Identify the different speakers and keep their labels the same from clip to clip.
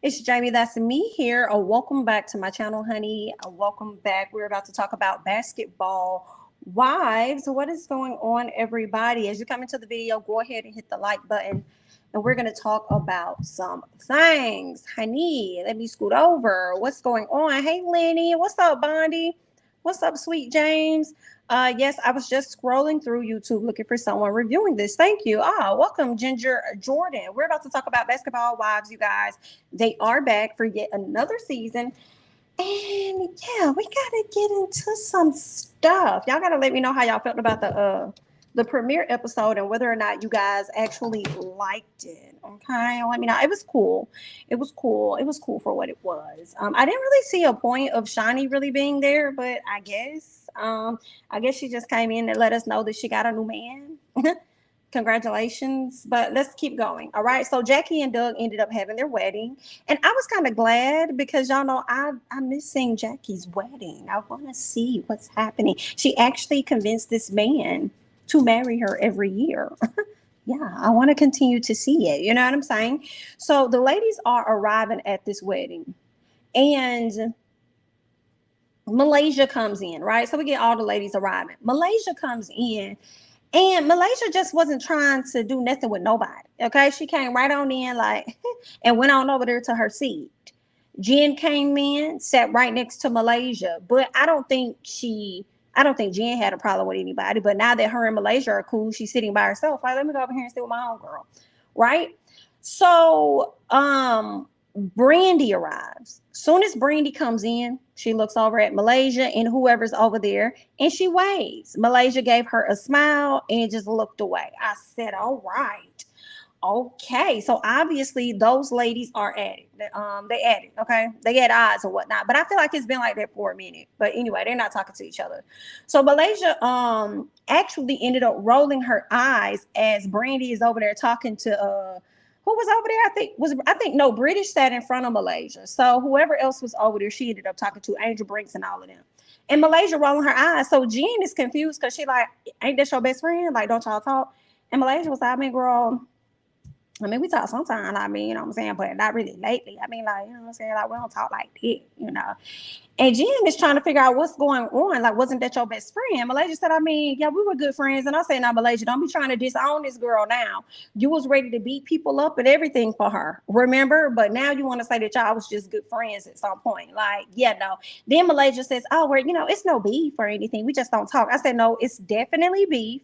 Speaker 1: It's Jamie, that's me here. Welcome back to my channel, honey. Welcome back. We're about to talk about basketball wives. What is going on, everybody? As you come into the video, go ahead and hit the like button. And we're going to talk about some things. Honey, let me scoot over. What's going on? Hey, Lenny. What's up, Bondi? What's up, Sweet James? Yes, I was just scrolling through YouTube looking for someone reviewing this. Thank you. Welcome, Ginger Jordan. We're about to talk about basketball wives, you guys. They are back for yet another season. And yeah, we gotta get into some stuff. Y'all gotta let me know how y'all felt about the premiere episode and whether or not you guys actually liked it. Okay, let me know. It was cool. It was cool. It was cool for what it was. I didn't really see a point of Shani really being there, but I guess she just came in and let us know that she got a new man. Congratulations. But let's keep going. All right. So Jackie and Doug ended up having their wedding. And I was kind of glad because y'all know I miss seeing Jackie's wedding. I want to see what's happening. She actually convinced this man to marry her every year. Yeah, I want to continue to see it. You know what I'm saying? So the ladies are arriving at this wedding. And Malaysia comes in, right? So we get all the ladies arriving. Malaysia comes in and Malaysia just wasn't trying to do nothing with nobody. Okay. She came right on in like and went on over there to her seat. Jen came in, sat right next to Malaysia, but I don't think Jen had a problem with anybody. But now that her and Malaysia are cool, she's sitting by herself. Like, let me go over here and sit with my own girl. Right? So Brandy arrives. Soon as Brandy comes in, she looks over at Malaysia and whoever's over there and she waves. Malaysia gave her a smile and just looked away. I said, all right. Okay, so obviously those ladies are at it. They at it, okay? They had odds and whatnot, but I feel like it's been like that for a minute. But anyway, they're not talking to each other. So Malaysia actually ended up rolling her eyes as Brandy is over there talking to who was over there? I think no, British sat in front of Malaysia. So whoever else was over there, she ended up talking to Angel Brinks and all of them. And Malaysia rolling her eyes. So Jen is confused because she like, ain't that your best friend? Like, don't y'all talk? And Malaysia was like, I mean, girl. I mean, we talk sometimes, I mean, you know what I'm saying, but not really lately. I mean, like, you know what I'm saying? Like, we don't talk like that, you know. And Jen is trying to figure out what's going on. Like, wasn't that your best friend? Malaysia said, I mean, yeah, we were good friends. And I said, now, Malaysia, don't be trying to disown this girl now. You was ready to beat people up and everything for her, remember? But now you want to say that y'all was just good friends at some point. Like, yeah, no. Then Malaysia says, oh, well, you know, it's no beef or anything. We just don't talk. I said, no, it's definitely beef.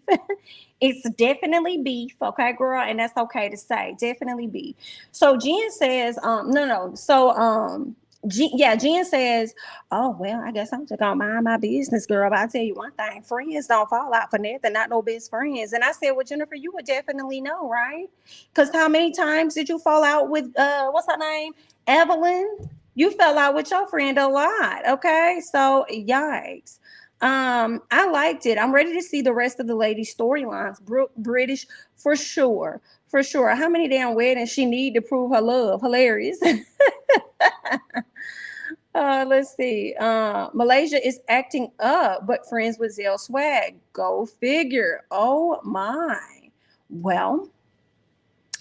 Speaker 1: It's definitely beef, okay, girl, and that's okay to say. Definitely beef. So Jen says, no. So Jen says, oh well, I guess I'm just gonna mind my business, girl. But I tell you one thing, friends don't fall out for nothing, not no best friends. And I said, well, Jennifer, you would definitely know, right? Because how many times did you fall out with what's her name? Evelyn? You fell out with your friend a lot, okay? So yikes. I liked it. I'm ready to see the rest of the ladies' storylines. British for sure. For sure. How many damn weddings she need to prove her love? Hilarious. Let's see. Malaysia is acting up, but friends with Zell Swag. Go figure. Oh my. Well,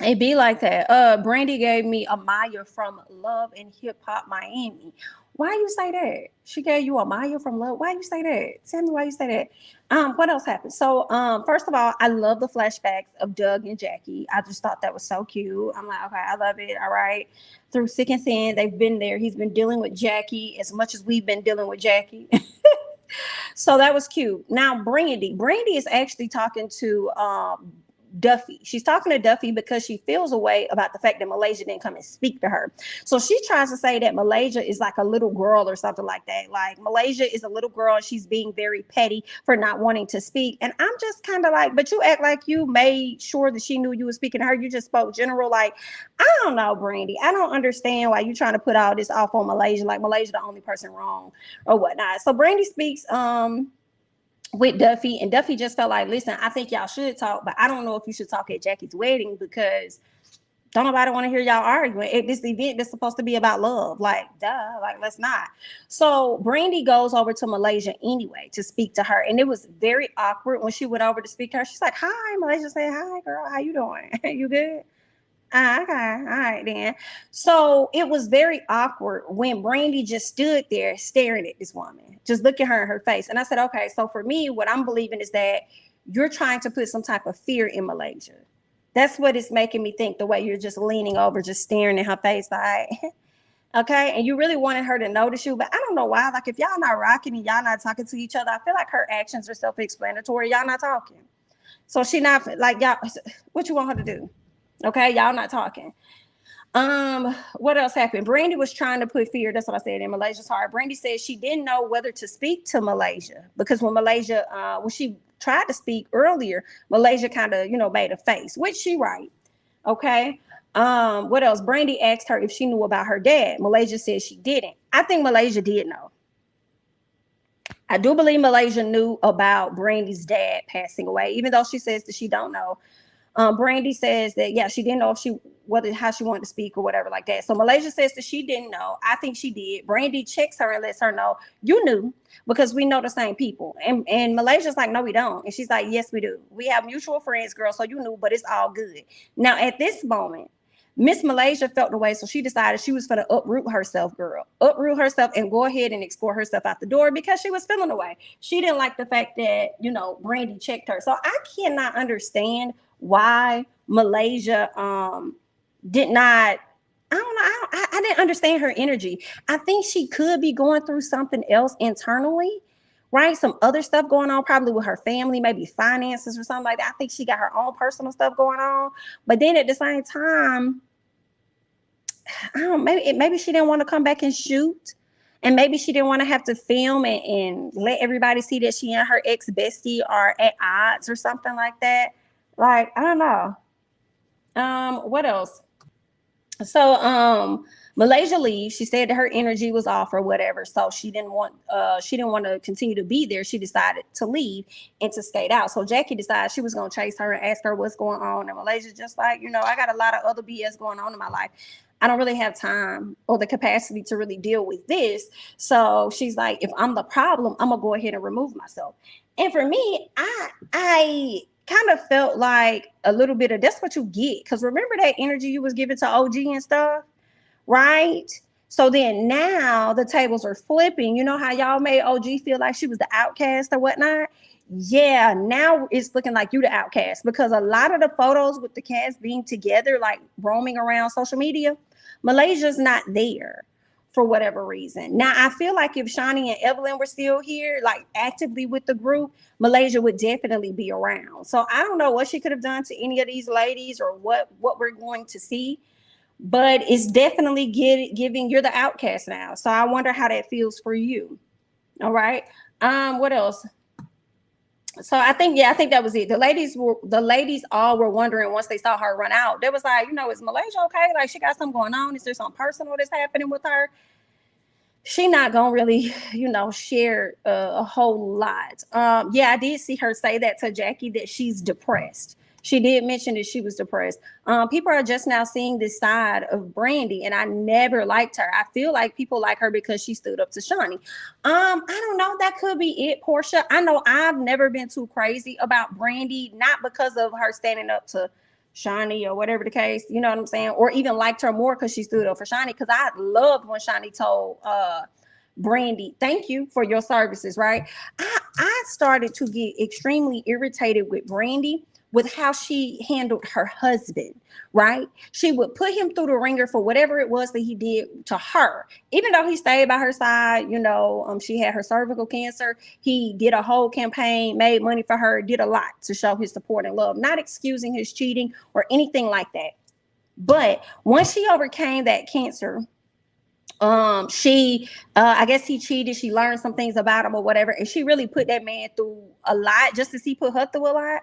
Speaker 1: it be like that. Brandy gave me a Maya from Love and Hip Hop Miami. Why you say that? She gave you a Maya from Love. Why you say that? Tell me why you say that. What else happened? So, first of all, I love the flashbacks of Doug and Jackie. I just thought that was so cute. I'm like, okay, I love it. All right. Through thick and thin, they've been there. He's been dealing with Jackie as much as we've been dealing with Jackie. So that was cute. Now, Brandy. Brandy is actually talking to Duffy. She's talking to Duffy because she feels a way about the fact that Malaysia didn't come and speak to her. So she tries to say that Malaysia is like a little girl or something like that. Like Malaysia is a little girl. She's being very petty for not wanting to speak. And I'm just kind of like, but you act like you made sure that she knew you were speaking to her. You just spoke general. Like, I don't know, Brandy. I don't understand why you're trying to put all this off on Malaysia. Like Malaysia the only person wrong or whatnot. So Brandy speaks with Duffy, and Duffy just felt like, listen, I think y'all should talk, but I don't know if you should talk at Jackie's wedding because don't nobody want to hear y'all arguing at this event that's supposed to be about love. Like, duh, like let's not. So Brandy goes over to Malaysia anyway to speak to her, and it was very awkward when she went over to speak to her. She's like, "Hi," Malaysia said, "Hi, girl, how you doing? You good?" Ah, okay, all right then. So it was very awkward when Brandy just stood there staring at this woman, just looking her in her face. And I said, okay, so for me, what I'm believing is that you're trying to put some type of fear in Malaysia. That's what it's making me think, the way you're just leaning over, just staring in her face, like, okay. And you really wanted her to notice you, but I don't know why. Like, if y'all not rocking and y'all not talking to each other, I feel like her actions are self-explanatory. Y'all not talking. So she not like y'all, what you want her to do? Okay, y'all not talking. What else happened? Brandy was trying to put fear. That's what I said in Malaysia's heart. Brandy said she didn't know whether to speak to Malaysia because when she tried to speak earlier, Malaysia kind of, made a face, which she right. Okay. What else? Brandy asked her if she knew about her dad. Malaysia said she didn't. I think Malaysia did know. I do believe Malaysia knew about Brandy's dad passing away, even though she says that she don't know. Brandy says that yeah, she didn't know if she whether how she wanted to speak or whatever like that. So Malaysia says that she didn't know. I think she did. Brandy checks her and lets her know you knew because we know the same people. And Malaysia's like, no, we don't. And she's like, yes, we do. We have mutual friends, girl. So you knew, but it's all good. Now at this moment, Miss Malaysia felt the way, so she decided she was going to uproot herself, girl. Uproot herself and go ahead and escort herself out the door because she was feeling the way. She didn't like the fact that, Brandy checked her. So I cannot understand why Malaysia did not. I don't know. I didn't understand her energy. I think she could be going through something else internally, right? Some other stuff going on, probably with her family, maybe finances or something like that. I think she got her own personal stuff going on. But then at the same time, I don't. Maybe she didn't want to come back and shoot, and maybe she didn't want to have to film and let everybody see that she and her ex bestie are at odds or something like that. Like I don't know. What else? So Malaysia leaves. She said that her energy was off or whatever, so she didn't want to continue to be there. She decided to leave and to skate out. So Jackie decided she was going to chase her and ask her what's going on. And Malaysia's just like, I got a lot of other BS going on in my life. I don't really have time or the capacity to really deal with this. So she's like, if I'm the problem, I'm gonna go ahead and remove myself. And for me, I kind of felt like a little bit of that's what you get. Because remember that energy you was giving to OG and stuff, right? So then now the tables are flipping. You know how y'all made OG feel like she was the outcast or whatnot? Yeah, now it's looking like you the outcast because a lot of the photos with the cast being together, like roaming around social media, Malaysia's not there for whatever reason. Now I feel like if Shawnee and Evelyn were still here, like actively with the group, Malaysia would definitely be around. So I don't know what she could have done to any of these ladies or what we're going to see, but it's definitely giving you're the outcast now. So I wonder how that feels for you. All right. What else? So I think that was it. The ladies all were wondering once they saw her run out. They was like, is Malaysia okay? Like she got something going on? Is there something personal that's happening with her? She not gonna really, share a whole lot. Yeah, I did see her say that to Jackie that she's depressed. She did mention that she was depressed. People are just now seeing this side of Brandy, and I never liked her. I feel like people like her because she stood up to Shawnee. I don't know. That could be it, Portia. I know I've never been too crazy about Brandy, not because of her standing up to Shawnee or whatever the case, you know what I'm saying? Or even liked her more because she stood up for Shawnee. Because I loved when Shawnee told Brandy, thank you for your services, right? I started to get extremely irritated with Brandy with how she handled her husband, right? She would put him through the ringer for whatever it was that he did to her. Even though he stayed by her side, she had her cervical cancer. He did a whole campaign, made money for her, did a lot to show his support and love, not excusing his cheating or anything like that. But once she overcame that cancer, she I guess he cheated, she learned some things about him or whatever, and she really put that man through a lot just as he put her through a lot.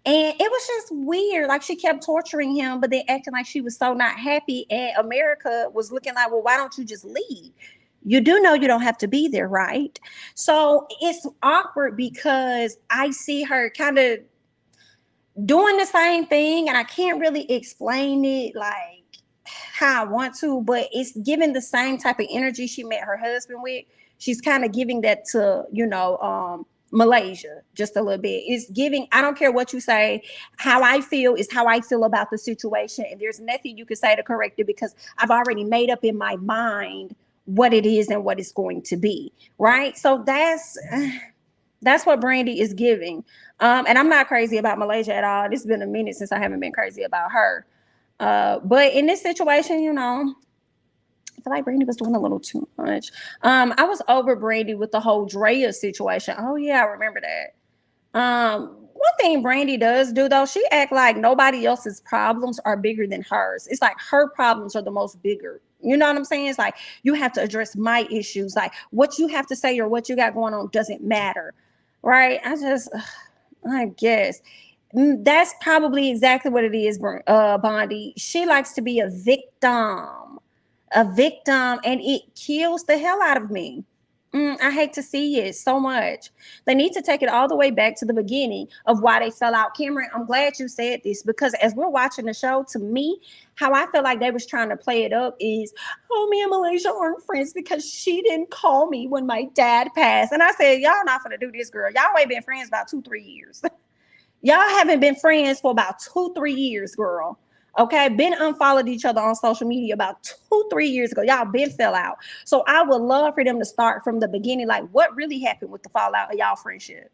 Speaker 1: And it was just weird. Like she kept torturing him, but then acting like she was so not happy. And America was looking like, well, why don't you just leave? You do know you don't have to be there, right? So it's awkward because I see her kind of doing the same thing, and I can't really explain it like how I want to, but it's giving the same type of energy she met her husband with. She's kind of giving that to, Malaysia just a little bit. It's giving, I don't care what you say, how I feel is how I feel about the situation. And there's nothing you can say to correct it because I've already made up in my mind what it is and what it's going to be. Right. So that's what Brandy is giving. And I'm not crazy about Malaysia at all. It's been a minute since I haven't been crazy about her. But in this situation, you know, I feel like Brandy was doing a little too much. I was over Brandy with the whole Drea situation. Oh yeah, I remember that. One thing Brandy does do though, she act like nobody else's problems are bigger than hers. It's like her problems are the most bigger. You know what I'm saying? It's like you have to address my issues. Like what you have to say or what you got going on doesn't matter, right? I guess that's probably exactly what it is, Bondi. She likes to be a victim, and it kills the hell out of me. I hate to see it so much. They need to take it all the way back to the beginning of why they fell out. Cameron, I'm glad you said this because as we're watching the show, to me, how I feel like they was trying to play it up is, oh, me and Malaysia aren't friends because she didn't call me when my dad passed. And I said, y'all not gonna do this, girl. Y'all ain't been friends about 2-3 years. Y'all haven't been friends for about 2-3 years, girl. Okay, been unfollowed each other on social media about 2-3 years ago. Y'all been fell out. So I would love for them to start from the beginning, like what really happened with the fallout of y'all friendship.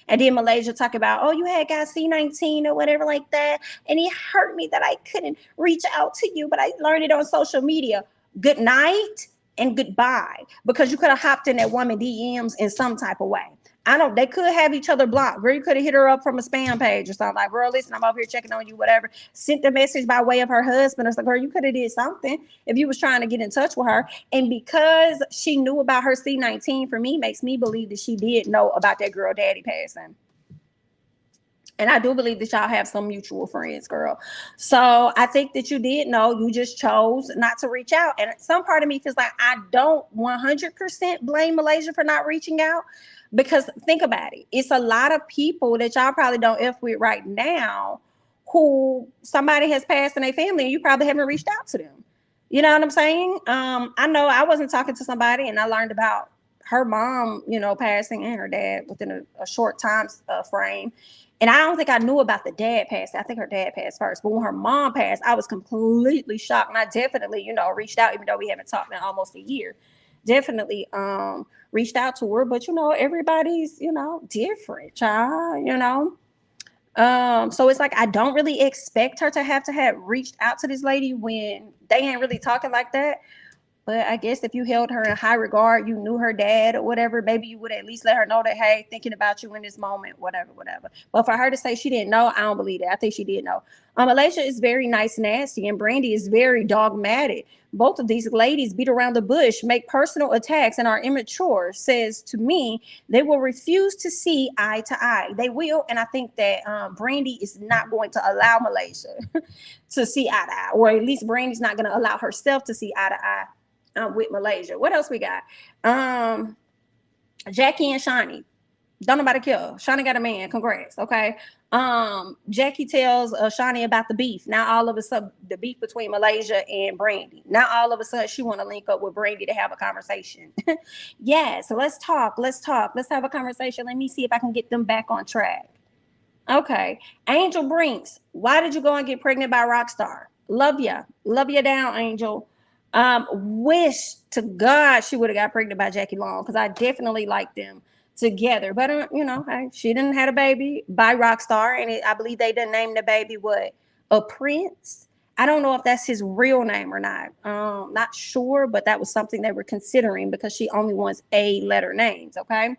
Speaker 1: And then Malaysia talk about, oh, you had got C19 or whatever like that, and it hurt me that I couldn't reach out to you, but I learned it on social media. Good night and goodbye, because you could have hopped in that woman DMs in some type of way. I don't, they could have each other blocked. Girl, you could have hit her up from a spam page or something like, girl, listen, I'm up here checking on you, whatever. Sent the message by way of her husband. It's like, girl, you could have did something if you was trying to get in touch with her. And because she knew about her C19, for me, makes me believe that she did know about that girl daddy passing. And I do believe that y'all have some mutual friends, girl. So I think that you did know, you just chose not to reach out. And some part of me feels like I don't 100% blame Malaysia for not reaching out. Because think about it. It's a lot of people that y'all probably don't F with right now who somebody has passed in their family and you probably haven't reached out to them. You know what I'm saying? I know I wasn't talking to somebody and I learned about her mom, you know, passing and her dad within a short time frame. And I don't think I knew about the dad passing. I think her dad passed first. But when her mom passed, I was completely shocked. And I definitely, you know, reached out, even though we haven't talked in almost a year. Definitely reached out to her. But, you know, everybody's, you know, different, child, you know. So it's like I don't really expect her to have reached out to this lady when they ain't really talking like that. But I guess if you held her in high regard, you knew her dad or whatever, maybe you would at least let her know that, hey, thinking about you in this moment, whatever. But for her to say she didn't know, I don't believe that. I think she did know. Malaysia is very nice, nasty, and Brandy is very dogmatic. Both of these ladies beat around the bush, make personal attacks, and are immature. Says to me, they will refuse to see eye to eye. They will, and I think that Brandy is not going to allow Malaysia to see eye to eye, or at least Brandy's not going to allow herself to see eye to eye. With Malaysia. What else we got? Jackie and Shani. Don't nobody care. Shani got a man. Congrats. Okay. Jackie tells Shani about the beef. Now all of a sudden, the beef between Malaysia and Brandy. Now all of a sudden, she want to link up with Brandy to have a conversation. Yeah. So let's talk. Let's have a conversation. Let me see if I can get them back on track. Okay. Angel Brinks. Why did you go and get pregnant by Rockstar? Love ya. Love ya down, Angel. Wish to God she would have got pregnant by Jackie Long, because I definitely like them together. But you know, hey, she didn't had a baby by Rockstar, and I believe they didn't name the baby a Prince. I don't know if that's his real name or not. Not sure, but that was something they were considering because she only wants A letter names. Okay.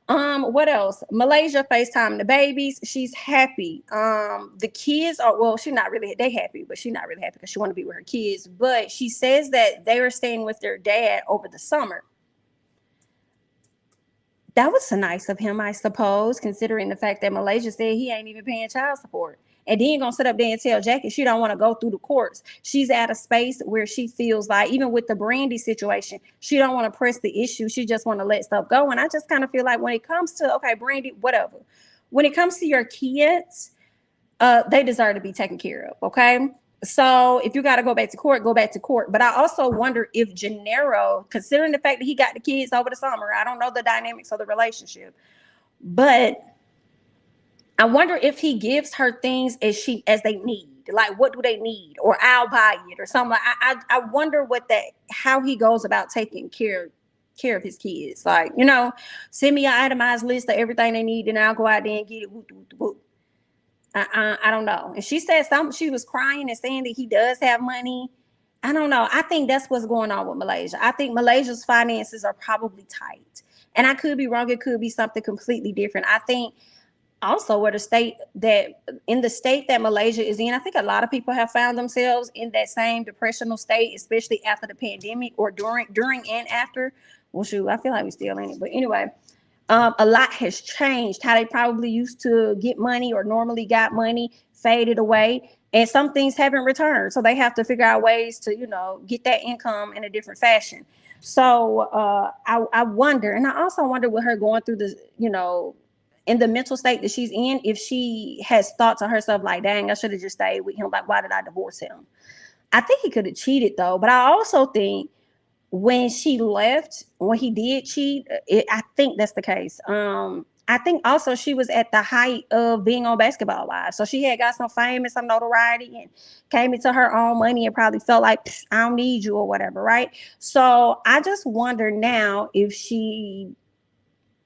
Speaker 1: What else? Malaysia FaceTime the babies. She's happy. The kids are, well, she's not really, they happy, but she's not really happy because she want to be with her kids. But she says that they were staying with their dad over the summer. That was so nice of him, I suppose, considering the fact that Malaysia said he ain't even paying child support. And then gonna sit up there and tell Jackie she don't want to go through the courts. She's at a space where she feels like, even with the Brandy situation, she don't want to press the issue. She just want to let stuff go. And I just kind of feel like when it comes to, okay, Brandy, whatever. When it comes to your kids, they deserve to be taken care of, okay? So if you got to go back to court, go back to court. But I also wonder if Gennaro, considering the fact that he got the kids over the summer, I don't know the dynamics of the relationship, But I wonder if he gives her things as they need. Like, what do they need? Or I'll buy it or something. I wonder how he goes about taking care of his kids. Like, send me an itemized list of everything they need, and I'll go out there and get it. Whoop, whoop, whoop. I don't know. And she said something. She was crying and saying that he does have money. I don't know. I think that's what's going on with Malaysia. I think Malaysia's finances are probably tight, and I could be wrong. It could be something completely different. I think also where the state that Malaysia is in, I think a lot of people have found themselves in that same depressional state, especially after the pandemic or during and after. Well, shoot, I feel like we're still in it, but anyway, a lot has changed. How they probably used to get money or normally got money faded away, and some things haven't returned. So they have to figure out ways to, get that income in a different fashion. So I wonder, and I also wonder with her going through this, in the mental state that she's in, if she has thought to herself like, dang, I should have just stayed with him. Like, why did I divorce him? I think he could have cheated though, but I also think when she left, when he did cheat, I think that's the case. I think also she was at the height of being on Basketball Wives, so she had got some fame and some notoriety, and came into her own money, and probably felt like, I don't need you or whatever, right? So I just wonder now if she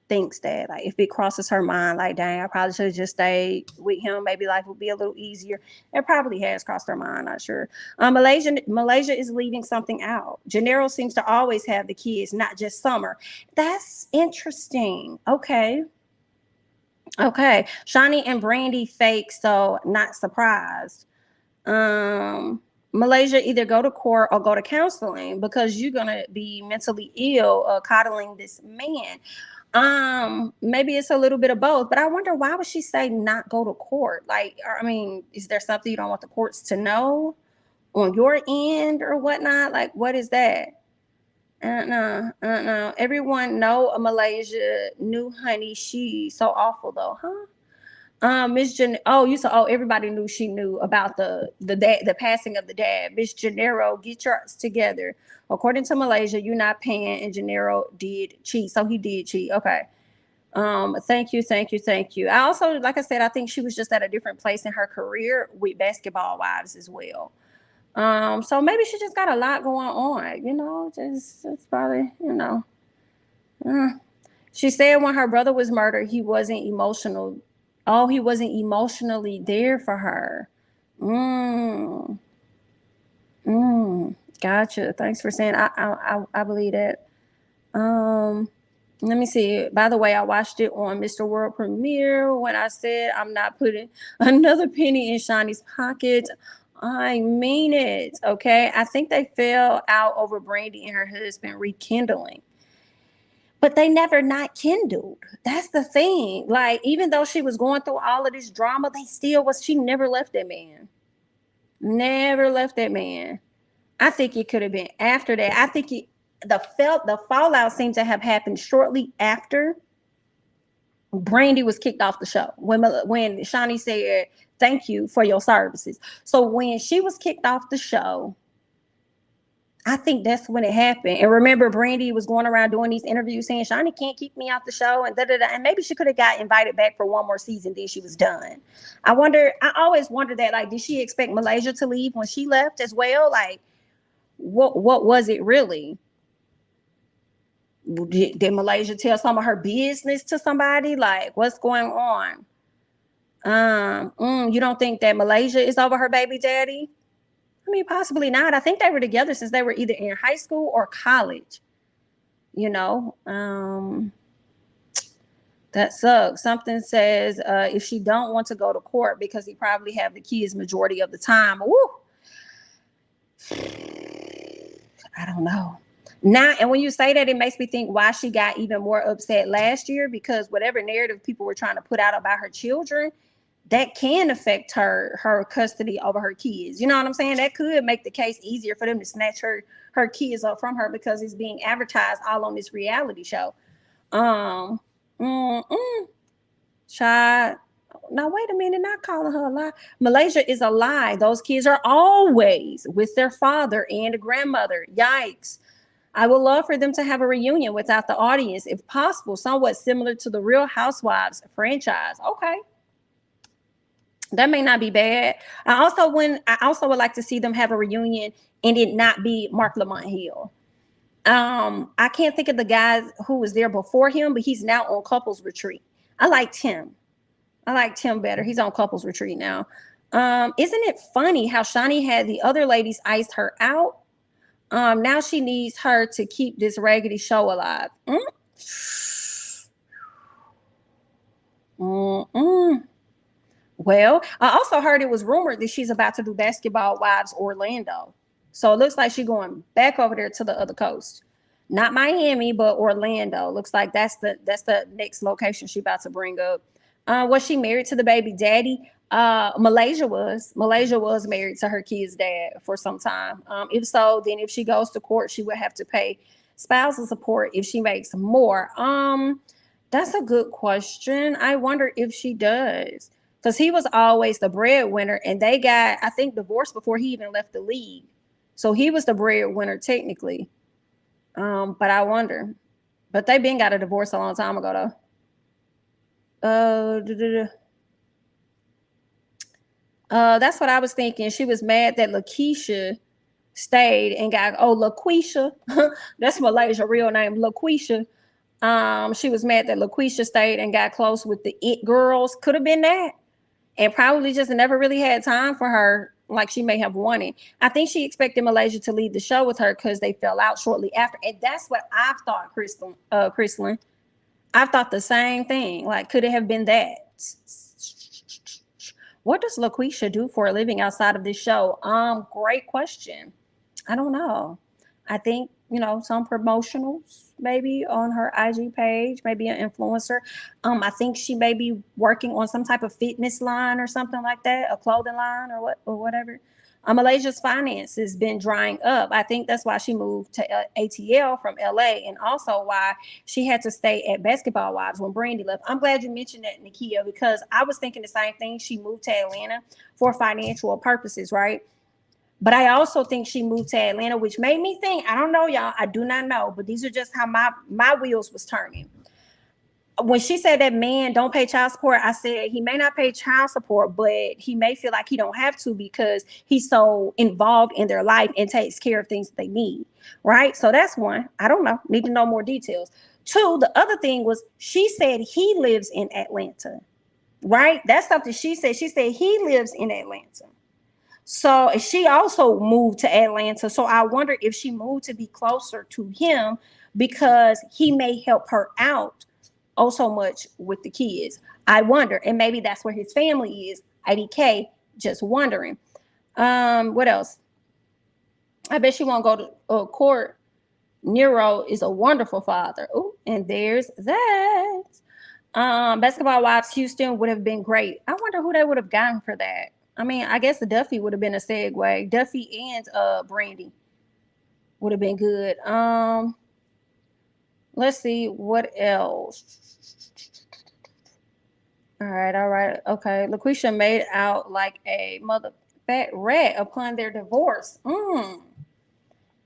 Speaker 1: thinks that, like, if it crosses her mind, like, dang, I probably should have just stayed with him. Maybe life would be a little easier. It probably has crossed her mind. Not sure. Malaysia is leaving something out. Gennaro seems to always have the kids, not just Summer. That's interesting. Okay. Shawnee and Brandy fake, so not surprised. Malaysia, either go to court or go to counseling, because you're gonna be mentally ill coddling this man. Maybe it's a little bit of both, but I wonder, why would she say not go to court? Like, I mean, is there something you don't want the courts to know on your end or whatnot? Like, what is that? No. Everyone know Malaysia knew, honey. She so awful though, huh? Miss Jan. Oh, everybody knew she knew about the passing of the dad. Miss Gennaro, get yours together. According to Malaysia, you're not paying, and Gennaro did cheat, so he did cheat. Okay. Thank you. I also, like I said, I think she was just at a different place in her career with Basketball Wives as well. So maybe she just got a lot going on, just probably, She said when her brother was murdered, he wasn't emotional. Oh, he wasn't emotionally there for her. Gotcha. Thanks for saying. I believe that. Let me see. By the way, I watched it on Mr. World Premiere. When I said I'm not putting another penny in Shawnee's pocket, I mean it. Okay. I think they fell out over Brandy and her husband rekindling, but they never not kindled. That's the thing. Like, even though she was going through all of this drama, she never left that man. Never left that man. I think it could have been after that. I think the fallout seemed to have happened shortly after Brandy was kicked off the show. When Shawnee said, thank you for your services. So when she was kicked off the show, I think that's when it happened. And remember, Brandy was going around doing these interviews saying, Shawnee can't kick me off the show, and and maybe she could have got invited back for one more season, then she was done. I always wondered that, like, did she expect Malaysia to leave when she left as well? Like, what was it really? Did Malaysia tell some of her business to somebody? Like, what's going on? You don't think that Malaysia is over her baby daddy? I mean, possibly not. I think they were together since they were either in high school or college. That sucks. Something says if she don't want to go to court because he probably have the kids majority of the time. Woo! I don't know. Now, and when you say that, it makes me think why she got even more upset last year, because whatever narrative people were trying to put out about her children, that can affect her custody over her kids. You know what I'm saying? That could make the case easier for them to snatch her kids up from her, because it's being advertised all on this reality show. Child. Now wait a minute, not calling her a lie. Malaysia is a lie. Those kids are always with their father and grandmother. Yikes. I would love for them to have a reunion without the audience, if possible, somewhat similar to the Real Housewives franchise. Okay, that may not be bad. I also would like to see them have a reunion and it not be Mark Lamont Hill. I can't think of the guy who was there before him, but he's now on couples retreat. I liked him. I liked him better. He's on couples retreat now. Isn't it funny how Shani had the other ladies iced her out? Now she needs her to keep this raggedy show alive. Mm-mm. Well, I also heard it was rumored that she's about to do Basketball Wives Orlando. So it looks like she's going back over there to the other coast. Not Miami, but Orlando. Looks like that's the next location she's about to bring up. Was she married to the baby daddy? Malaysia was married to her kid's dad for some time. If so, then if she goes to court, she would have to pay spousal support if she makes more. That's a good question. I wonder if she does. Because he was always the breadwinner, and they got, I think, divorced before he even left the league. So he was the breadwinner technically. But I wonder. But they been got a divorce a long time ago though. That's what I was thinking. She was mad that Lakeisha stayed and got LaQuisha. That's Malaysia real name, LaQuisha. She was mad that LaQuisha stayed and got close with the it girls. Could have been that. And probably just never really had time for her like she may have wanted. I think she expected Malaysia to leave the show with her because they fell out shortly after. And that's what I've thought, Chrislyn. I've thought the same thing. Like, could it have been that? What does LaQuisha do for a living outside of this show? Great question. I don't know. I think, some promotionals maybe on her IG page, maybe an influencer. I think she may be working on some type of fitness line or something like that, a clothing line or whatever. Malaysia's finance has been drying up. I think that's why she moved to ATL from LA, and also why she had to stay at Basketball Wives when Brandy left. I'm glad you mentioned that, Nakia, because I was thinking the same thing. She moved to Atlanta for financial purposes, right? But I also think she moved to Atlanta, which made me think, I don't know, y'all, I do not know, but these are just how my wheels was turning. When she said that man don't pay child support, I said he may not pay child support, but he may feel like he don't have to because he's so involved in their life and takes care of things that they need, right? So that's one. I don't know. Need to know more details. Two, the other thing was she said he lives in Atlanta, right? That's something she said. She said he lives in Atlanta. So she also moved to Atlanta. So I wonder if she moved to be closer to him because he may help her out so much with the kids. I wonder. And maybe that's where his family is. IDK, just wondering. What else? I bet she won't go to court. Nero is a wonderful father. Oh, and there's that. Basketball Wives Houston would have been great. I wonder who they would have gotten for that. I mean, I guess the Duffy would have been a segue. Duffy and Brandy would have been good. Let's see what else. All right. Okay. LaQuisha made out like a mother fat rat upon their divorce.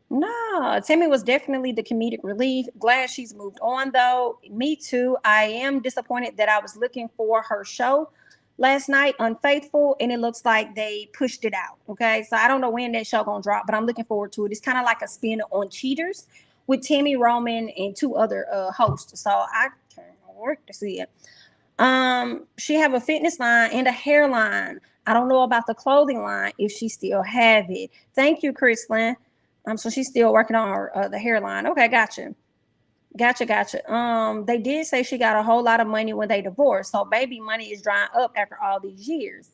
Speaker 1: Nah, Tammy was definitely the comedic relief. Glad she's moved on though. Me too. I am disappointed that I was looking for her show last night, Unfaithful, and it looks like they pushed it out. Okay, so I don't know when that show gonna drop, but I'm looking forward to it. It's kind of like a spin on Cheaters with Tammy Roman and two other hosts. So I can't wait to see it. She have a fitness line and a hairline. I don't know about the clothing line if she still have it. Thank you, Chrislyn. So she's still working on her the hairline. Okay, gotcha. They did say she got a whole lot of money when they divorced. So baby money is drying up after all these years.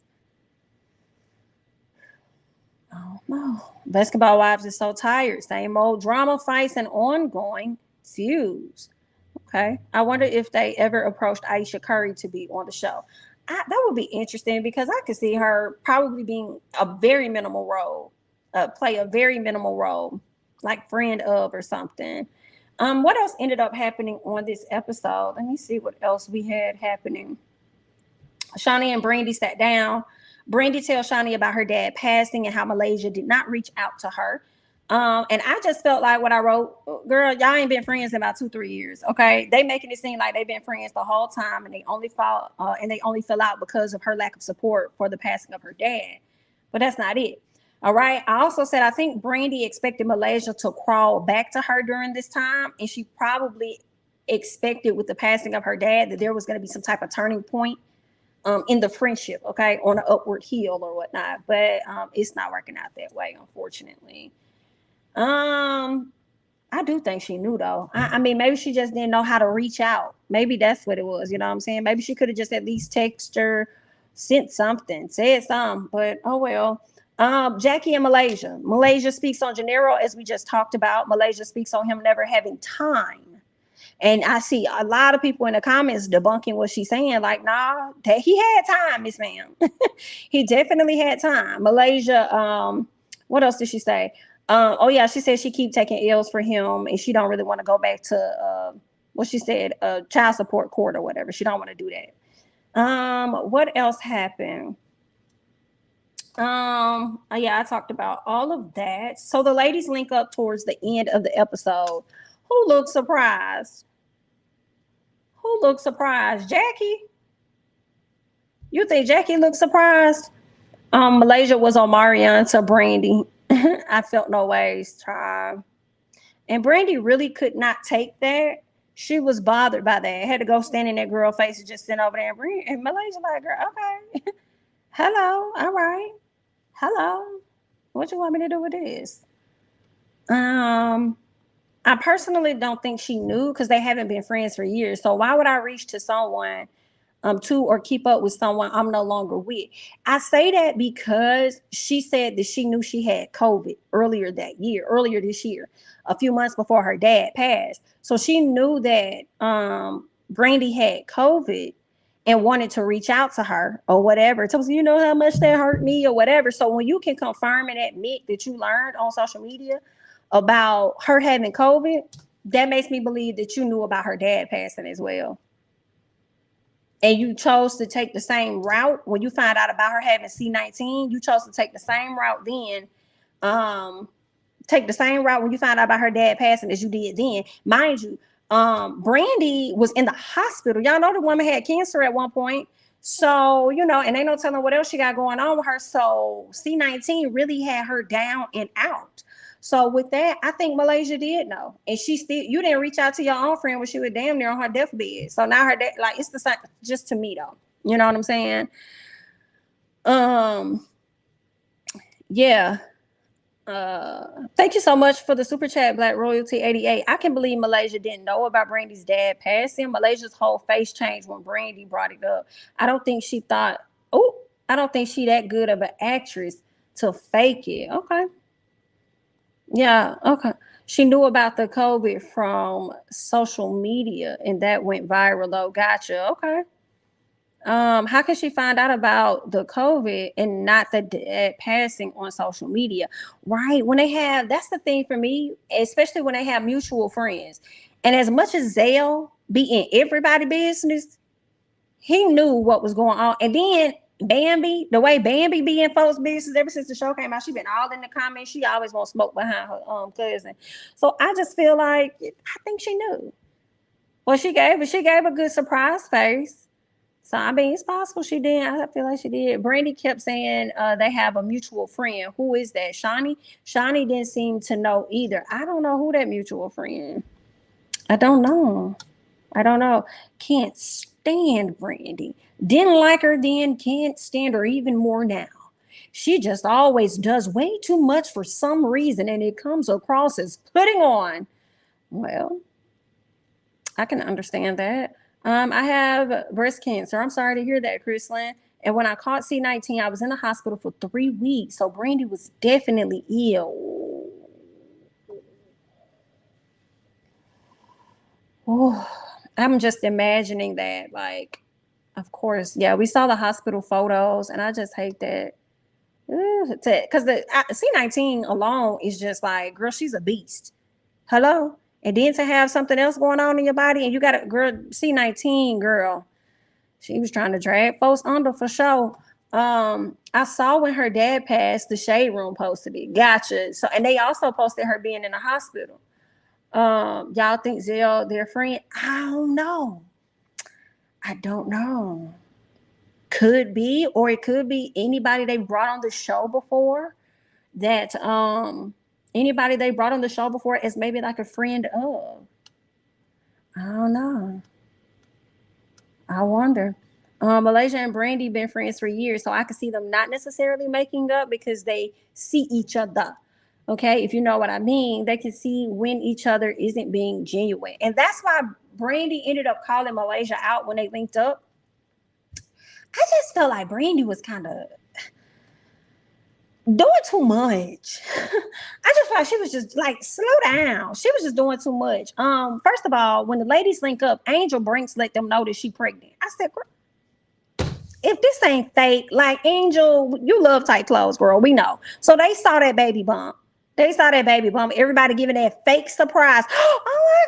Speaker 1: Oh no. Basketball Wives is so tired. Same old drama, fights, and ongoing feuds. Okay. I wonder if they ever approached Aisha Curry to be on the show. That would be interesting because I could see her probably being a very minimal role, play a very minimal role, like friend of or something. What else ended up happening on this episode? Let me see what else we had happening. Shani and Brandy sat down. Brandy tells Shani about her dad passing and how Malaysia did not reach out to her. And I just felt like what I wrote, girl, y'all ain't been friends in about 2-3 years. Okay. They making it seem like they've been friends the whole time and they only fell out because of her lack of support for the passing of her dad. But that's not it. All right. I also said I think Brandy expected Malaysia to crawl back to her during this time, and she probably expected with the passing of her dad that there was going to be some type of turning point in the friendship, okay, on an upward heel or whatnot. But it's not working out that way, unfortunately. Um, I do think she knew though. I mean, maybe she just didn't know how to reach out. Maybe that's what it was. You know what I'm saying? Maybe she could have just at least texted her, sent something, said something. But oh well. Jackie in Malaysia. Malaysia speaks on Gennaro, as we just talked about. Malaysia speaks on him never having time. And I see a lot of people in the comments debunking what she's saying. Like, nah, he had time, Miss Ma'am. He definitely had time. Malaysia. What else did she say? Oh yeah, she said she keep taking L's for him, and she don't really want to go back to what she said, child support court or whatever. She don't want to do that. What else happened? Yeah, I talked about all of that. So the ladies link up towards the end of the episode. Who looks surprised? Who looks surprised? Jackie? You think Jackie looks surprised? Malaysia was on Marion to Brandy. I felt no ways, child. And Brandy really could not take that. She was bothered by that. Had to go stand in that girl face and just sit over there and Malaysia like, girl, okay. Hello, all right. Hello. What you want me to do with this? I personally don't think she knew because they haven't been friends for years. So why would I reach to someone to or keep up with someone I'm no longer with? I say that because she said that she knew she had COVID earlier this year, a few months before her dad passed. So she knew that Brandy had COVID and wanted to reach out to her or whatever. So you know how much that hurt me or whatever. So when you can confirm and admit that you learned on social media about her having COVID, that makes me believe that you knew about her dad passing as well. And you chose to take the same route when you find out about her having C19. You chose to take the same route then. Take the same route when you find out about her dad passing as you did then. Mind you, Brandy was in the hospital. Y'all know the woman had cancer at one point. So, you know, and ain't no telling what else she got going on with her. So C19 really had her down and out. So with that, I think Malaysia did know. And you didn't reach out to your own friend when she was damn near on her deathbed. So now her dad, like, it's the same, just to me though. You know what I'm saying? Yeah. Thank you so much for the super chat, Black Royalty 88. I can believe Malaysia didn't know about Brandy's dad passing. Malaysia's whole face changed when Brandy brought it up. I don't think she that good of an actress to fake it. Okay. Yeah, okay. She knew about the COVID from social media and that went viral though. Gotcha. Okay. How can she find out about the COVID and not the dead passing on social media? Right. That's the thing for me, especially when they have mutual friends. And as much as Zale be in everybody's business, he knew what was going on. And then Bambi, the way Bambi be in folks' business ever since the show came out, she been all in the comments. She always won't smoke behind her cousin. So I just feel like I think she knew. Well, she gave a good surprise face. So I mean, it's possible she did. I feel like she did. Brandy kept saying they have a mutual friend. Who is that? Shawnee? Shawnee didn't seem to know either. I don't know who that mutual friend. I don't know. Can't stand Brandy. Didn't like her then, can't stand her even more now. She just always does way too much for some reason, and it comes across as putting on. Well, I can understand that. I have breast cancer. I'm sorry to hear that, Chrislyn. And when I caught C19, I was in the hospital for 3 weeks. So Brandy was definitely ill. Oh, I'm just imagining that. Like, of course, yeah, we saw the hospital photos, and I just hate that. Because the C19 alone is just like, girl, she's a beast. Hello? And then to have something else going on in your body, and you got a girl, C19 girl, she was trying to drag folks under for sure. I saw when her dad passed, the Shade Room posted it. Gotcha. So, and they also posted her being in the hospital. Y'all think Zell their friend? I don't know. I don't know. Could be, or it could be anybody they brought on the show before. That anybody they brought on the show before is maybe like a friend of. I don't know. I wonder. Malaysia and Brandy been friends for years, so I could see them not necessarily making up because they see each other. Okay, if you know what I mean, they can see when each other isn't being genuine, and that's why Brandy ended up calling Malaysia out when they linked up. I just felt like Brandy was kind of doing too much. I just felt like she was just like slow down. She was just doing too much. First of all, when the ladies link up, Angel Brinks let them know that she pregnant. I said, if this ain't fake, like Angel, you love tight clothes, girl. We know. So they saw that baby bump. They saw that baby bump. Everybody giving that fake surprise. Oh my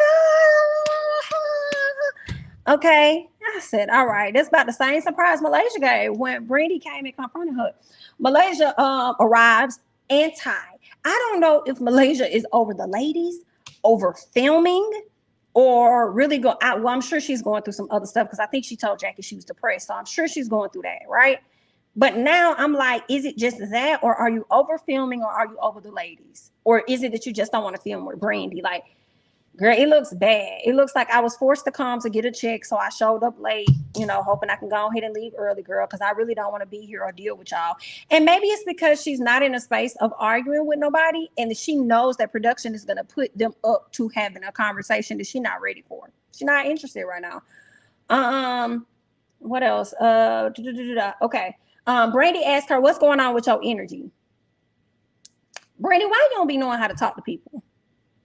Speaker 1: God. Okay. I said, all right, that's about the same surprise Malaysia gave when Brandy came and confronted her. Malaysia arrives and Ty. I don't know if Malaysia is over the ladies, over filming, or really go out. Well, I'm sure she's going through some other stuff because I think she told Jackie she was depressed. So I'm sure she's going through that, right? But now I'm like, is it just that, or are you over filming, or are you over the ladies? Or is it that you just don't want to film with Brandy? Like, girl, it looks bad. It looks like I was forced to come to get a check, so I showed up late, hoping I can go ahead and leave early, girl, because I really don't want to be here or deal with y'all. And maybe it's because she's not in a space of arguing with nobody, and she knows that production is going to put them up to having a conversation that she's not ready for. She's not interested right now. What else? Okay. Brandy asked her, "What's going on with your energy?" Brandy, why you don't be knowing how to talk to people?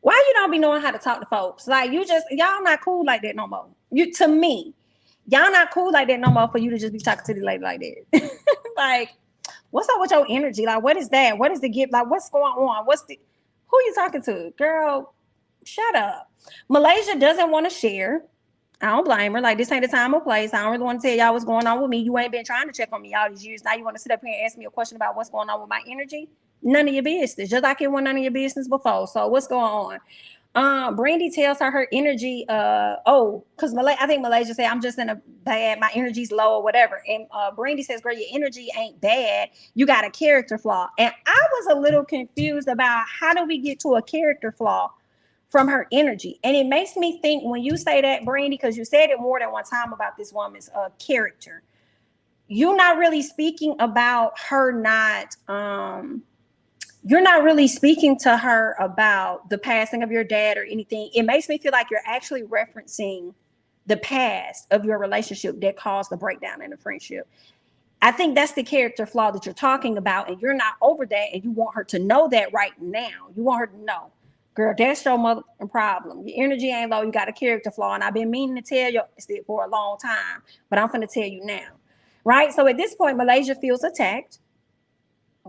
Speaker 1: Why you don't be knowing how to talk to folks? Like y'all not cool like that no more. To me, y'all not cool like that no more for you to just be talking to the lady like that. Like, what's up with your energy? Like, what is that? What is the gift? Like, what's going on? Who you talking to? Girl, shut up. Malaysia doesn't want to share. I don't blame her. Like, this ain't the time or place. I don't really want to tell y'all what's going on with me. You ain't been trying to check on me all these years. Now you want to sit up here and ask me a question about what's going on with my energy? None of your business. Just like it wasn't none of your business before. So what's going on? Brandy tells her energy. Because I think Malaysia said, I'm just in a bad. My energy's low or whatever. And Brandy says, girl, your energy ain't bad. You got a character flaw. And I was a little confused about how do we get to a character flaw from her energy. And it makes me think when you say that, Brandy, because you said it more than one time about this woman's character, you're not really speaking about her not you're not really speaking to her about the passing of your dad or anything. It makes me feel like you're actually referencing the past of your relationship that caused the breakdown in the friendship. I think that's the character flaw that you're talking about, and you're not over that, and you want her to know that right now. You want her to know, girl, that's your mother problem. Your energy ain't low. You got a character flaw, and I've been meaning to tell you for a long time, but I'm going to tell you now, right? So at this point, Malaysia feels attacked.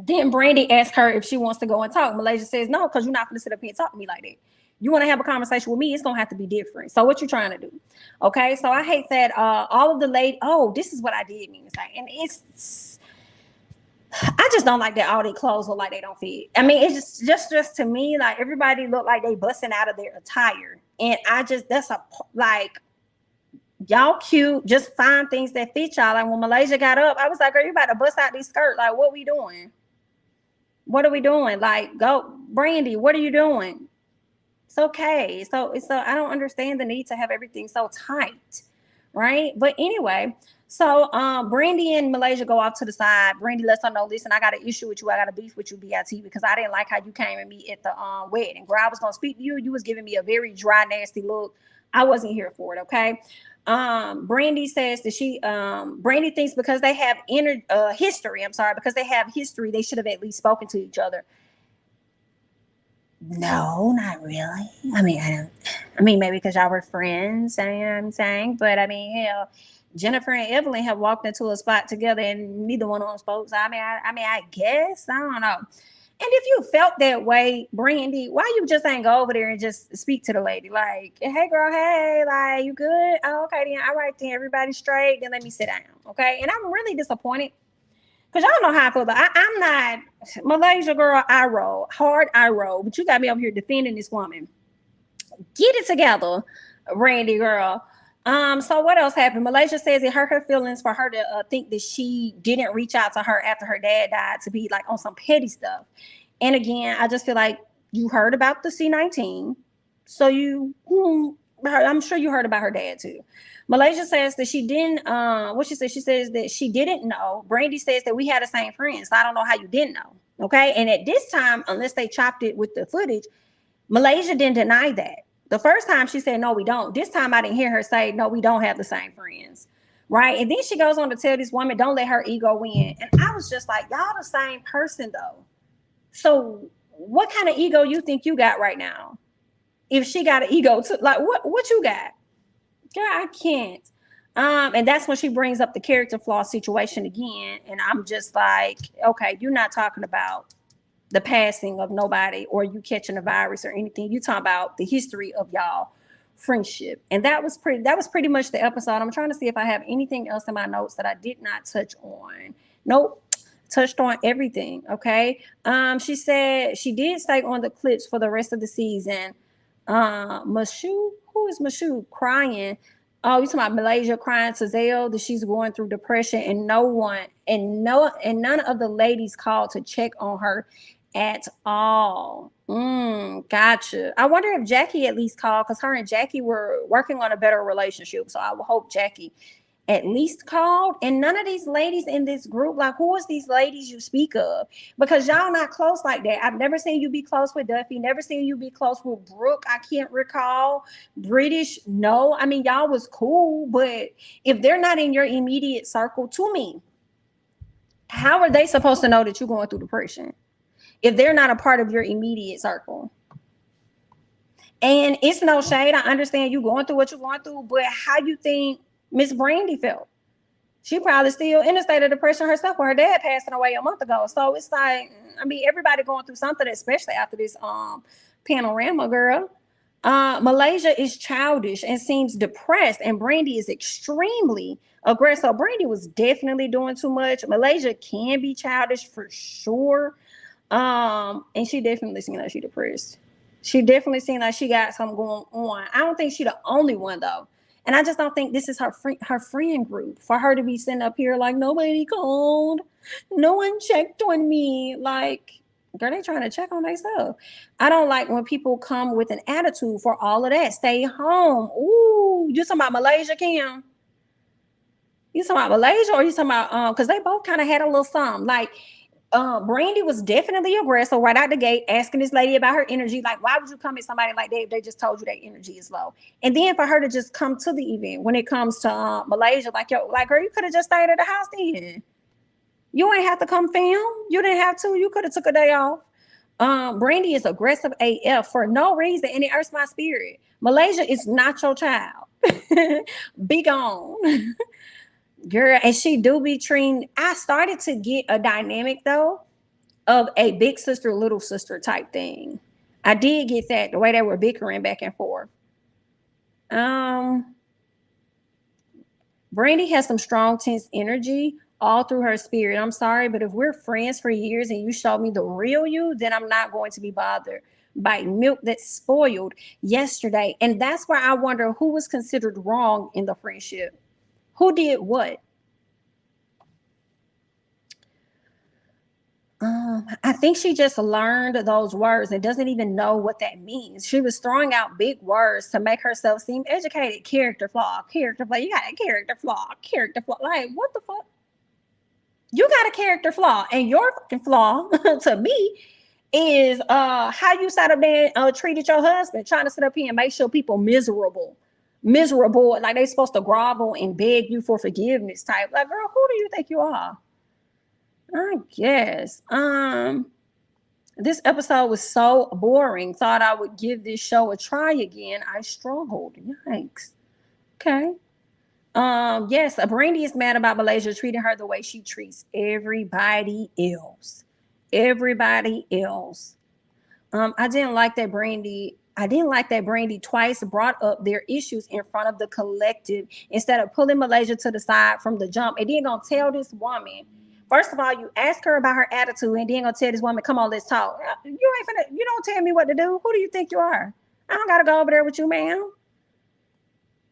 Speaker 1: Then Brandy asks her if she wants to go and talk. Malaysia says no, because you're not going to sit up here and talk to me like that. You want to have a conversation with me, it's going to have to be different. So what you trying to do? Okay, so I hate that all of the late. Oh, this is what I did mean to say. And I just don't like that all their clothes look like they don't fit. I mean, it's just to me, like everybody look like they busting out of their attire. And that's like, y'all cute, just find things that fit y'all. Like when Malaysia got up, I was like, girl, you about to bust out these skirts. Like, what we doing? What are we doing? Like, go, Brandy, what are you doing? It's okay. So I don't understand the need to have everything so tight, right? But anyway, so Brandy and Malaysia go off to the side. Brandy lets her know, listen, I got an issue with you. I got a beef with you, BIT, because I didn't like how you came at me at the wedding. Girl, I was gonna speak to you. You was giving me a very dry, nasty look. I wasn't here for it. Okay. Brandy says that Brandy thinks because they have history, because they have history, they should have at least spoken to each other. No, not really. I mean, maybe because y'all were friends, you know what I'm saying? But I mean, hell, Jennifer and Evelyn have walked into a spot together and neither one of them spoke. So I guess, I don't know. And if you felt that way, Brandy, why you just ain't go over there and just speak to the lady? Like, hey, girl, hey, like, you good? Oh, okay, then. All right, then. Everybody straight. Then let me sit down. Okay. And I'm really disappointed Because y'all know how I feel about I'm not Malaysia girl, I roll. Hard I roll. But you got me over here defending this woman. Get it together, Brandy girl. So what else happened? Malaysia says it hurt her feelings for her to think that she didn't reach out to her after her dad died to be like on some petty stuff. And again, I just feel like you heard about the C-19, so I'm sure you heard about her dad too. Malaysia says that she didn't. What she says? She says that she didn't know. Brandy says that we had the same friends. So I don't know how you didn't know. Okay, and at this time, unless they chopped it with the footage, Malaysia didn't deny that. The first time she said, no, we don't. This time I didn't hear her say, no, we don't have the same friends. Right. And then she goes on to tell this woman, don't let her ego win. And I was just like, y'all the same person, though. So what kind of ego you think you got right now? If she got an ego, to like, what you got? Girl, I can't. And that's when she brings up the character flaw situation again. And I'm just like, okay, you're not talking about the passing of nobody or you catching a virus or anything. You talking about the history of y'all friendship. And that was pretty much the episode. I'm trying to see if I have anything else in my notes that I did not touch on. Nope. Touched on everything. Okay. She said she did stay on the clips for the rest of the season. Mashu, who is Mashu crying? Oh, you talking about Malaysia crying to Zell that she's going through depression, and none of the ladies called to check on her at all. Gotcha. I wonder if Jackie at least called, because her and Jackie were working on a better relationship. So I will hope Jackie at least called. And none of these ladies in this group, like, who is these ladies you speak of? Because y'all not close like that. I've never seen you be close with Duffy, never seen you be close with Brooke. I can't recall. British, no. I mean, y'all was cool, but if they're not in your immediate circle, to me, how are they supposed to know that you're going through depression if they're not a part of your immediate circle? And it's no shade. I understand you going through what you're going through, but how you think Miss Brandy felt? She probably still in a state of depression herself with her dad passing away a month ago. So it's like, I mean, everybody going through something, especially after this panorama, girl. Malaysia is childish and seems depressed, and Brandy is extremely aggressive. So Brandy was definitely doing too much. Malaysia can be childish for sure. And she definitely seemed like she depressed. She definitely seemed like she got something going on. I don't think she the only one though. And I just don't think this is her friend group for her to be sitting up here like nobody called, no one checked on me. Like, girl, they trying to check on themselves. I don't like when people come with an attitude for all of that. Stay home. Ooh, you talking about Malaysia, Kim? You talking about Malaysia, or you talking about because they both kind of had a little something. Like, Brandy was definitely aggressive right out the gate, asking this lady about her energy. Like, why would you come at somebody like that if they just told you that energy is low? And then for her to just come to the event when it comes to Malaysia, like, yo, like, girl, you could have just stayed at the house then. You ain't have to come film. You didn't have to. You could have took a day off. Brandy is aggressive AF for no reason, and it hurts my spirit. Malaysia is not your child. Be gone. Girl, and she do be treating. I started to get a dynamic though of a big sister, little sister type thing. I did get that, the way they were bickering back and forth. Brandy has some strong, tense energy all through her spirit. I'm sorry, but if we're friends for years and you show me the real you, then I'm not going to be bothered by milk that's spoiled yesterday. And that's where I wonder who was considered wrong in the friendship. Who did what? I think she just learned those words and doesn't even know what that means. She was throwing out big words to make herself seem educated. Character flaw, character flaw. You got a character flaw, character flaw. Like, what the fuck? You got a character flaw, and your fucking flaw to me is how you sat up there and treated your husband, trying to sit up here and make sure people miserable, like they supposed to grovel and beg you for forgiveness type. Like, girl, who do you think you are? I guess. This episode was so boring. Thought I would give this show a try again. I struggled. Yikes. Okay. Yes, Brandy is mad about Malaysia treating her the way she treats everybody else. Everybody else. I didn't like that Brandy twice brought up their issues in front of the collective instead of pulling Malaysia to the side from the jump. And then gonna tell this woman First of all, you ask her about her attitude and then gonna tell this woman, come on, let's talk. You ain't finna, you don't tell me what to do. Who do you think you are? I don't gotta go over there with you, ma'am.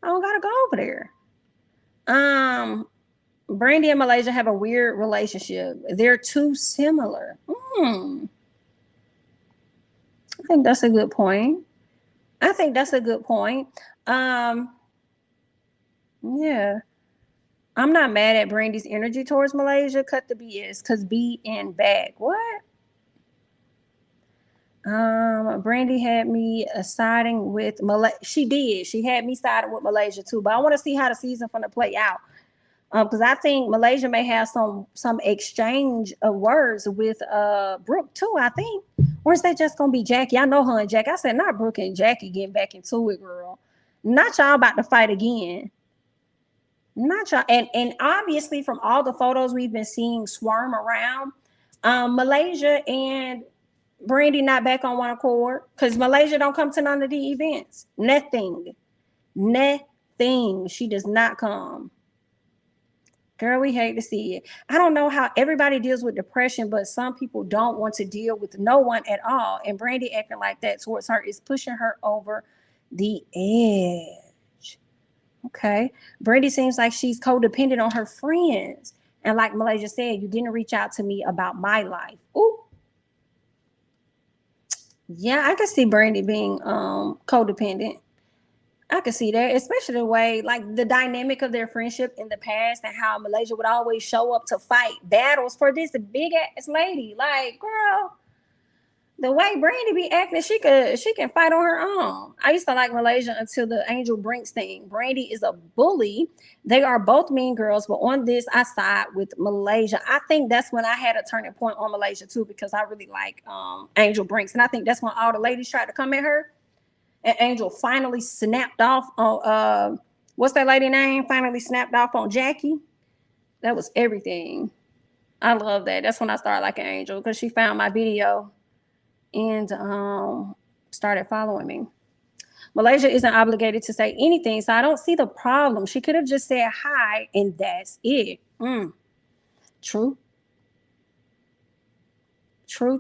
Speaker 1: I don't gotta go over there. Brandy and Malaysia have a weird relationship. They're too similar. I think that's a good point. I think that's a good point. Yeah. I'm not mad at Brandy's energy towards Malaysia. Cut the BS, cause B and back. What? Brandy had me siding with Malaysia. She did. She had me siding with Malaysia too. But I want to see how the season gonna play out. Because I think Malaysia may have some exchange of words with Brooke too. I think, or is that just gonna be Jackie? I know her and Jackie. I said not Brooke and Jackie getting back into it, girl. Not y'all about to fight again. Not y'all. And obviously from all the photos we've been seeing swarm around, Malaysia and Brandy not back on one accord because Malaysia don't come to none of the events. Nothing. She does not come. Girl, we hate to see it. I don't know how everybody deals with depression, but some people don't want to deal with no one at all. And Brandy acting like that towards her is pushing her over the edge. Okay. Brandy seems like she's codependent on her friends. And like Malaysia said, you didn't reach out to me about my life. Ooh. Yeah, I can see Brandy being codependent. I could see that, especially the way, like the dynamic of their friendship in the past and how Malaysia would always show up to fight battles for this big ass lady. Like, girl, the way Brandy be acting, she can fight on her own. I used to like Malaysia until the Angel Brinks thing. Brandy is a bully. They are both mean girls, but on this, I side with Malaysia. I think that's when I had a turning point on Malaysia too, because I really like Angel Brinks, and I think that's when all the ladies tried to come at her. And Angel finally snapped off on what's that lady name? Finally snapped off on Jackie. That was everything. I love that. That's when I started liking Angel because she found my video and started following me. Malaysia isn't obligated to say anything, so I don't see the problem. She could have just said hi and that's it. True. True.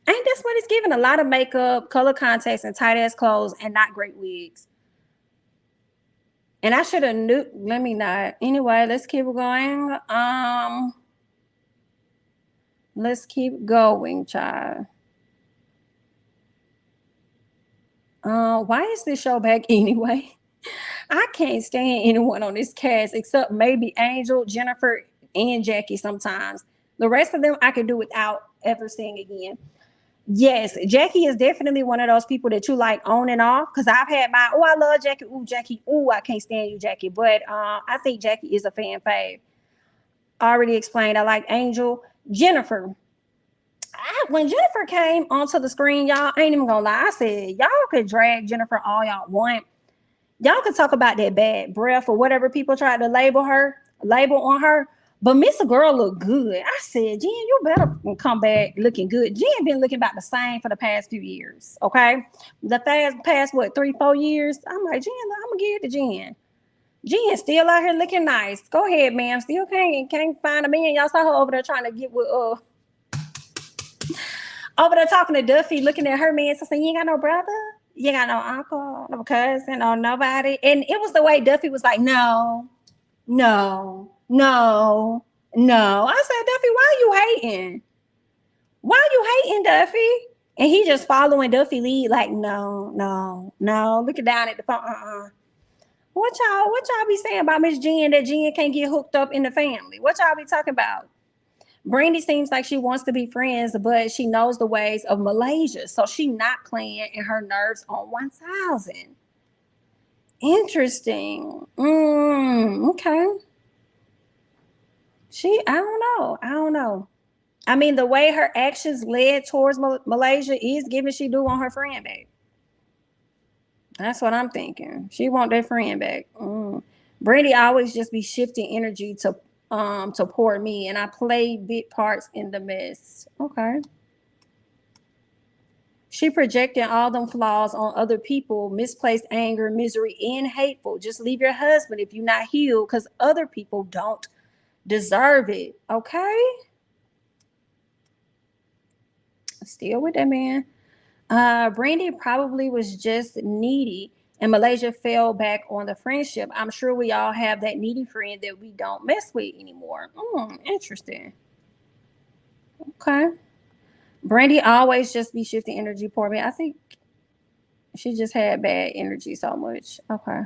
Speaker 1: Ain't this what it's giving? A lot of makeup, color contacts, and tight ass clothes, and not great wigs. And I should have knew. Let me not. Anyway, let's keep going. Let's keep going, child. Why is this show back anyway? I can't stand anyone on this cast except maybe Angel, Jennifer, and Jackie sometimes. The rest of them I could do without ever seeing again. Yes, Jackie is definitely one of those people that you like on and off. Because I've had my, I love Jackie. Ooh, Jackie. Ooh, I can't stand you, Jackie. But I think Jackie is a fan fave. Already explained. I like Angel. Jennifer. When Jennifer came onto the screen, y'all, I ain't even gonna lie. I said, y'all could drag Jennifer all y'all want. Y'all could talk about that bad breath or whatever people tried to label on her. But Miss Girl looked good. I said, Jen, you better come back looking good. Jen been looking about the same for the past few years. Okay. The past what, 3-4 years? I'm like, Jen, I'm gonna give it to Jen. Jen still out here looking nice. Go ahead, ma'am. Still can't find a man. Y'all saw her over there trying to get with over there talking to Duffy, looking at her man. So saying, you ain't got no brother? You ain't got no uncle, no cousin, or nobody. And it was the way Duffy was like, no. I said, Duffy, why are you hating? Why are you hating, Duffy? And he just following Duffy lead, like, no. Looking down at the phone. What y'all be saying about Miss Jen that Jen can't get hooked up in the family? What y'all be talking about? Brandy seems like she wants to be friends, but she knows the ways of Malaysia. So she not playing and her nerves on 1,000. Interesting. Okay. I don't know. I mean, the way her actions led towards Malaysia is giving she do want her friend back. That's what I'm thinking. She want that friend back. Brandy always just be shifting energy to poor me, and I play big parts in the mess. Okay. She projecting all them flaws on other people, misplaced anger, misery, and hateful. Just leave your husband if you're not healed, because other people don't deserve it. Okay? Still with that man. Brandy probably was just needy, and Malaysia fell back on the friendship. I'm sure we all have that needy friend that we don't mess with anymore. Interesting. Okay. Brandy always just be shifting energy for me. I think she just had bad energy so much. Okay.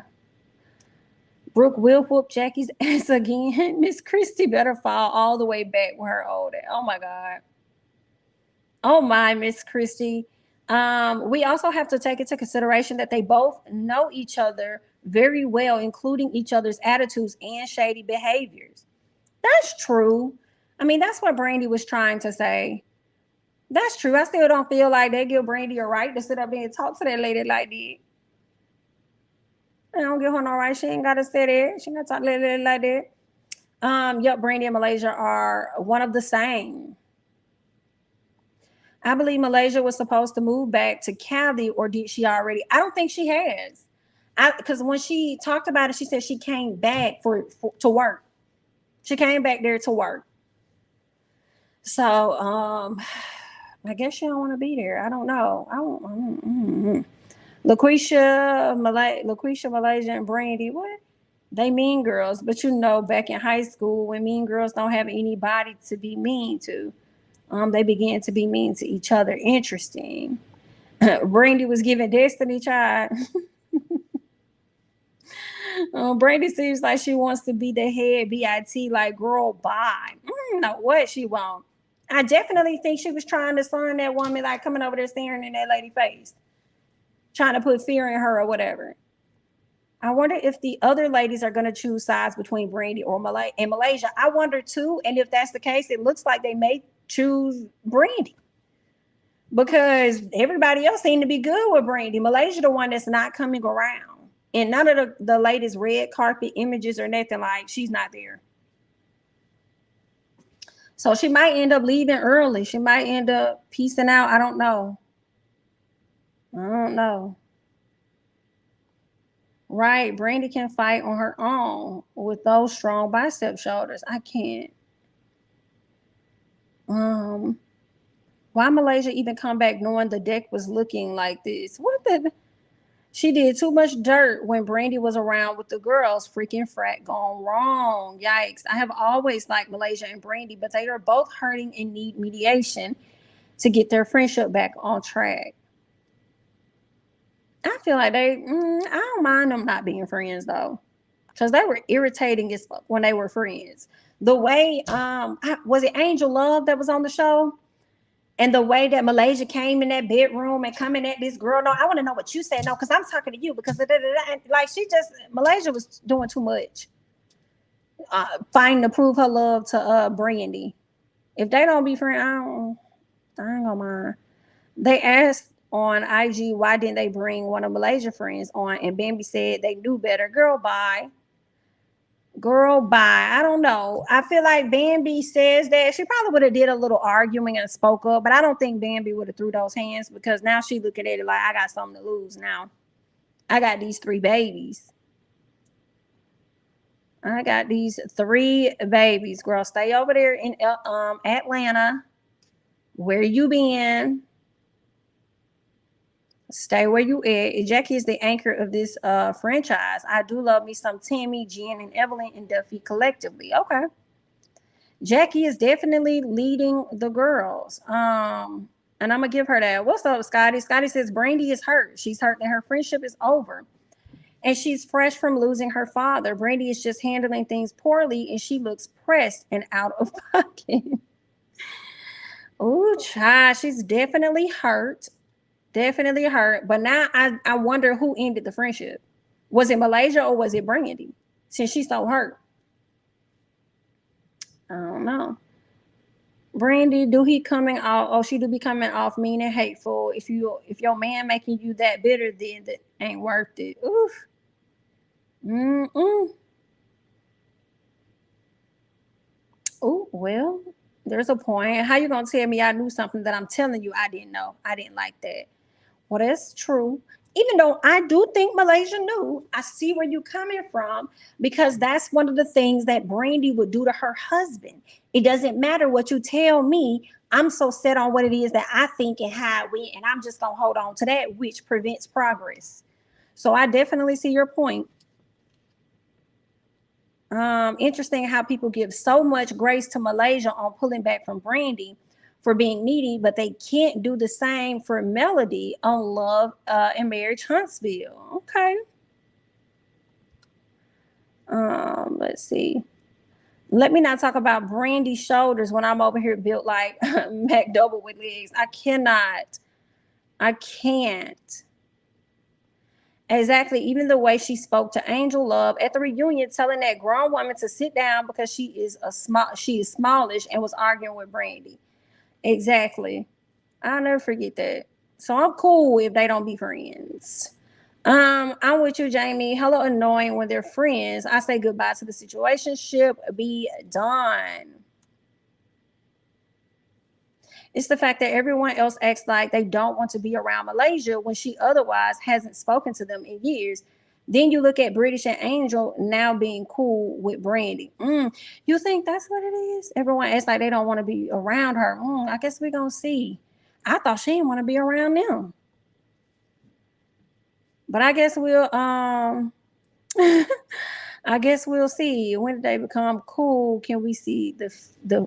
Speaker 1: Brooke will whoop Jackie's ass again. Miss Christie better fall all the way back with her old ass. Oh my God. Oh my, Miss Christie. We also have to take into consideration that they both know each other very well, including each other's attitudes and shady behaviors. That's true. I mean, that's what Brandy was trying to say. That's true. I still don't feel like they give Brandy a right to sit up there and talk to that lady like that. I don't give her no right. She ain't gotta say that. She ain't gotta talk to that lady like that. Yep, Brandy and Malaysia are one of the same. I believe Malaysia was supposed to move back to Cali, or did she already? I don't think she has. Because when she talked about it, she said she came back to work. She came back there to work. So I guess she don't want to be there. I don't know. I don't. LaQuisha, Malaysia, and Brandy. What? They mean girls, but you know, back in high school, when mean girls don't have anybody to be mean to, they began to be mean to each other. Interesting. Brandy was giving Destiny Child. Brandy seems like she wants to be the head BIT, like, girl, bye. No, what she won't. I definitely think she was trying to sign that woman, like coming over there staring in that lady face, trying to put fear in her or whatever. I wonder if the other ladies are going to choose sides between Brandy or Malaysia. I wonder too. And if that's the case, it looks like they may choose Brandy, because everybody else seemed to be good with Brandy. Malaysia, the one that's not coming around. And none of the latest red carpet images or nothing, like she's not there. So she might end up leaving early. She might end up peacing out. I don't know. I don't know. Right. Brandy can fight on her own with those strong bicep shoulders. I can't. Why Malaysia even come back knowing the deck was looking like this? What the? She did too much dirt when Brandy was around with the girls. Freaking frat gone wrong. Yikes. I have always liked Malaysia and Brandy, but they are both hurting and need mediation to get their friendship back on track. I feel like I don't mind them not being friends though, because they were irritating as fuck when they were friends. The way, was it Angel Love that was on the show? And the way that Malaysia came in that bedroom and coming at this girl, no, I want to know what you said. No, because I'm talking to you. Because like Malaysia was doing too much, fighting to prove her love to Brandy. If they don't be friends, I ain't gonna mind. They asked on IG why didn't they bring one of Malaysia friends on, and Bambi said they knew better. Girl, bye. Girl, bye. I don't know. I feel like Bambi says that she probably would have did a little arguing and spoke up, but I don't think Bambi would have threw those hands, because now she looking at it like, I got something to lose now. I got these 3 babies. I got these 3 babies. Girl, stay over there in Atlanta. Where you been? Stay where you at. Jackie is the anchor of this franchise. I do love me some Tammy, Jen, and Evelyn and Duffy collectively. Okay. Jackie is definitely leading the girls. And I'm gonna give her that. What's up, Scotty? Scotty says Brandy is hurt. She's hurt that her friendship is over. And she's fresh from losing her father. Brandy is just handling things poorly, and she looks pressed and out of pocket. Oh, child, she's definitely hurt. Definitely hurt. But now I wonder who ended the friendship. Was it Malaysia or was it Brandy? Since she's so hurt. I don't know. Brandy, do he coming off? Oh, she do be coming off mean and hateful. If your man making you that bitter, then that ain't worth it. Oof. Oh, well, there's a point. How you gonna tell me I knew something that I'm telling you I didn't know? I didn't like that. Well, that's true. Even though I do think Malaysia knew, I see where you're coming from, because that's one of the things that Brandy would do to her husband. It doesn't matter what you tell me. I'm so set on what it is that I think and how it went, and I'm just gonna hold on to that, which prevents progress. So I definitely see your point. Interesting how people give so much grace to Malaysia on pulling back from Brandy for being needy, but they can't do the same for Melody on Love and Marriage Huntsville. Okay. Let's see. Let me not talk about Brandy's shoulders when I'm over here built like Mac Double with legs. I cannot. I can't. Exactly. Even the way she spoke to Angel Love at the reunion, telling that grown woman to sit down because she is smallish, and was arguing with Brandy. Exactly. I'll never forget that. So I'm cool if they don't be friends. I'm with you, Jamie. Hello, annoying when they're friends. I say goodbye to the situationship. Be done. It's the fact that everyone else acts like they don't want to be around Malaysia when she otherwise hasn't spoken to them in years. Then you look at British and Angel now being cool with Brandy. You think that's what it is? Everyone acts like they don't want to be around her. I guess we're going to see. I thought she didn't want to be around them. But I guess we'll I guess we'll see. When they become cool, can we see the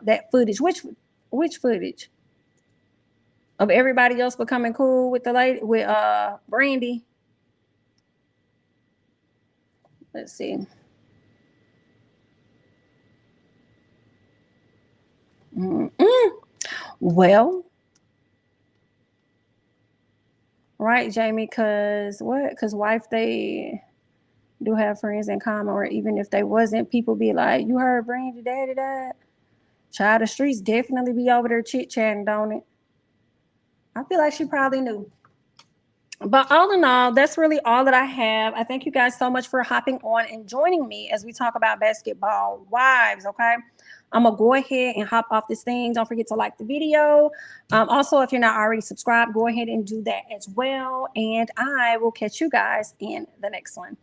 Speaker 1: that footage? Which footage? Of everybody else becoming cool with the lady with Brandy. Let's see. Mm-mm. Well, right, Jamie, because what? Because wife, they do have friends in common, or even if they wasn't, people be like, "You heard Brandy daddy died." Child, the streets definitely be over there chit chatting, don't it? I feel like she probably knew. But all in all, that's really all that I have. I thank you guys so much for hopping on and joining me as we talk about basketball wives. Okay. I'm going to go ahead and hop off this thing. Don't forget to like the video. Also, if you're not already subscribed, go ahead and do that as well. And I will catch you guys in the next one.